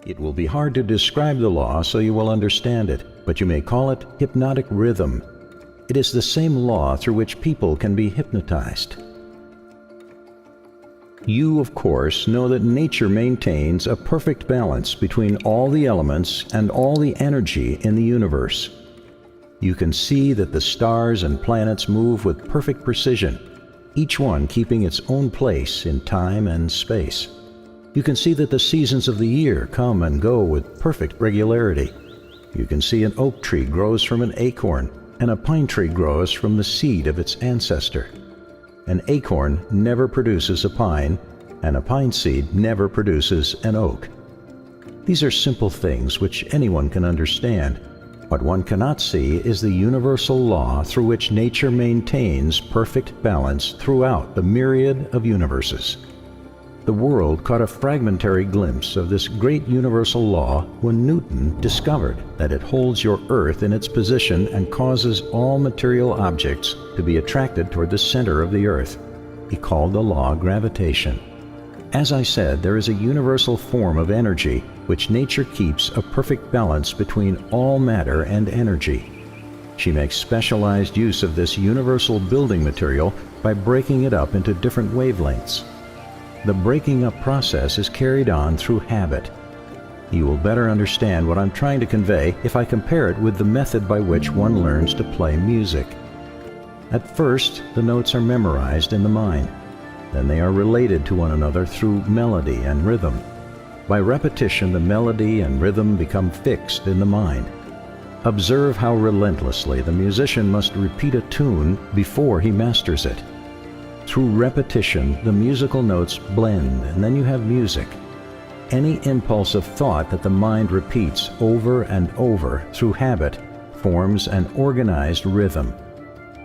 It will be hard to describe the law so you will understand it, but you may call it hypnotic rhythm. It is the same law through which people can be hypnotized. You, of course, know that nature maintains a perfect balance between all the elements and all the energy in the universe. You can see that the stars and planets move with perfect precision, each one keeping its own place in time and space. You can see that the seasons of the year come and go with perfect regularity. You can see an oak tree grows from an acorn, and a pine tree grows from the seed of its ancestor. An acorn never produces a pine, and a pine seed never produces an oak. These are simple things which anyone can understand. What one cannot see is the universal law through which nature maintains perfect balance throughout the myriad of universes. The world caught a fragmentary glimpse of this great universal law when Newton discovered that it holds your Earth in its position and causes all material objects to be attracted toward the center of the Earth. He called the law gravitation. As I said, there is a universal form of energy which nature keeps a perfect balance between all matter and energy. She makes specialized use of this universal building material by breaking it up into different wavelengths. The breaking up process is carried on through habit. You will better understand what I'm trying to convey if I compare it with the method by which one learns to play music. At first, the notes are memorized in the mind. Then they are related to one another through melody and rhythm. By repetition, the melody and rhythm become fixed in the mind. Observe how relentlessly the musician must repeat a tune before he masters it. Through repetition, the musical notes blend, and then you have music. Any impulse of thought that the mind repeats over and over through habit forms an organized rhythm.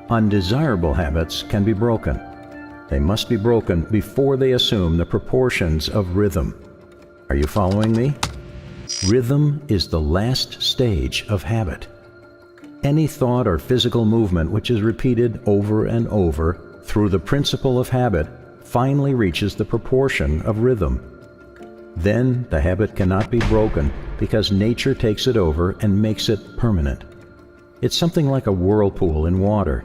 Undesirable habits can be broken. They must be broken before they assume the proportions of rhythm. Are you following me? Rhythm is the last stage of habit. Any thought or physical movement which is repeated over and over through the principle of habit finally reaches the proportion of rhythm. Then the habit cannot be broken because nature takes it over and makes it permanent. It's something like a whirlpool in water.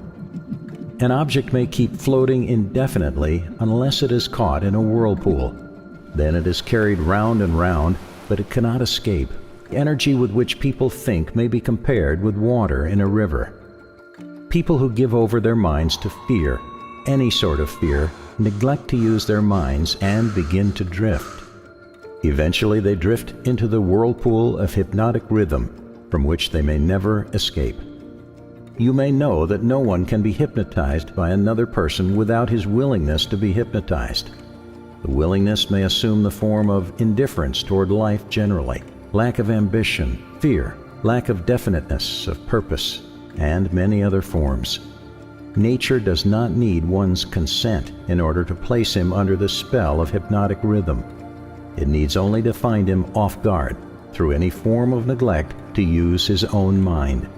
An object may keep floating indefinitely unless it is caught in a whirlpool. Then it is carried round and round, but it cannot escape. The energy with which people think may be compared with water in a river. People who give over their minds to fear, any sort of fear, neglect to use their minds and begin to drift. Eventually they drift into the whirlpool of hypnotic rhythm from which they may never escape. You may know that no one can be hypnotized by another person without his willingness to be hypnotized. The willingness may assume the form of indifference toward life generally, lack of ambition, fear, lack of definiteness of purpose, and many other forms. Nature does not need one's consent in order to place him under the spell of hypnotic rhythm. It needs only to find him off guard through any form of neglect to use his own mind.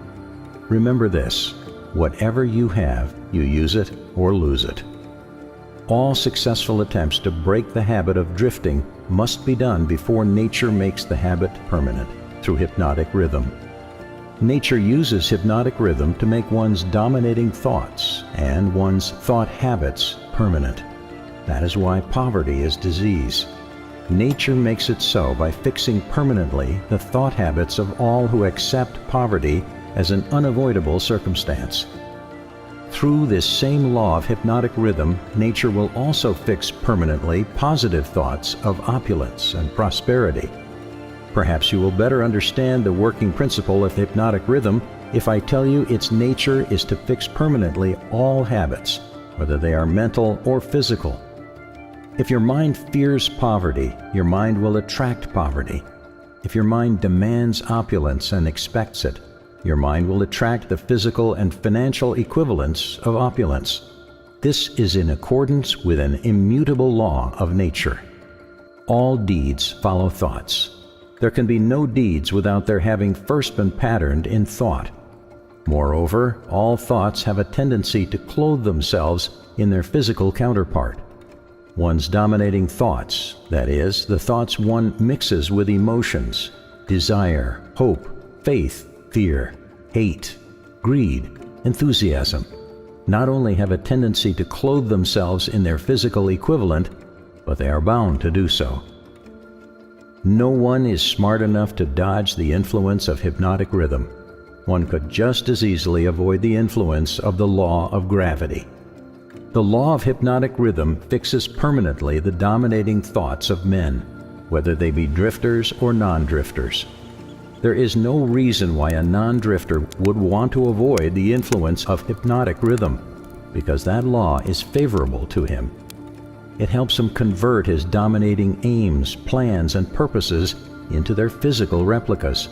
Remember this: whatever you have, you use it or lose it. All successful attempts to break the habit of drifting must be done before nature makes the habit permanent through hypnotic rhythm. Nature uses hypnotic rhythm to make one's dominating thoughts and one's thought habits permanent. That is why poverty is disease. Nature makes it so by fixing permanently the thought habits of all who accept poverty as an unavoidable circumstance. Through this same law of hypnotic rhythm, nature will also fix permanently positive thoughts of opulence and prosperity. Perhaps you will better understand the working principle of hypnotic rhythm if I tell you its nature is to fix permanently all habits, whether they are mental or physical. If your mind fears poverty, your mind will attract poverty. If your mind demands opulence and expects it, your mind will attract the physical and financial equivalents of opulence. This is in accordance with an immutable law of nature. All deeds follow thoughts. There can be no deeds without their having first been patterned in thought. Moreover, all thoughts have a tendency to clothe themselves in their physical counterpart. One's dominating thoughts, that is, the thoughts one mixes with emotions, desire, hope, faith, fear, hate, greed, enthusiasm, not only have a tendency to clothe themselves in their physical equivalent, but they are bound to do so. No one is smart enough to dodge the influence of hypnotic rhythm. One could just as easily avoid the influence of the law of gravity. The law of hypnotic rhythm fixes permanently the dominating thoughts of men, whether they be drifters or non-drifters. There is no reason why a non-drifter would want to avoid the influence of hypnotic rhythm, because that law is favorable to him. It helps him convert his dominating aims, plans, and purposes into their physical replicas.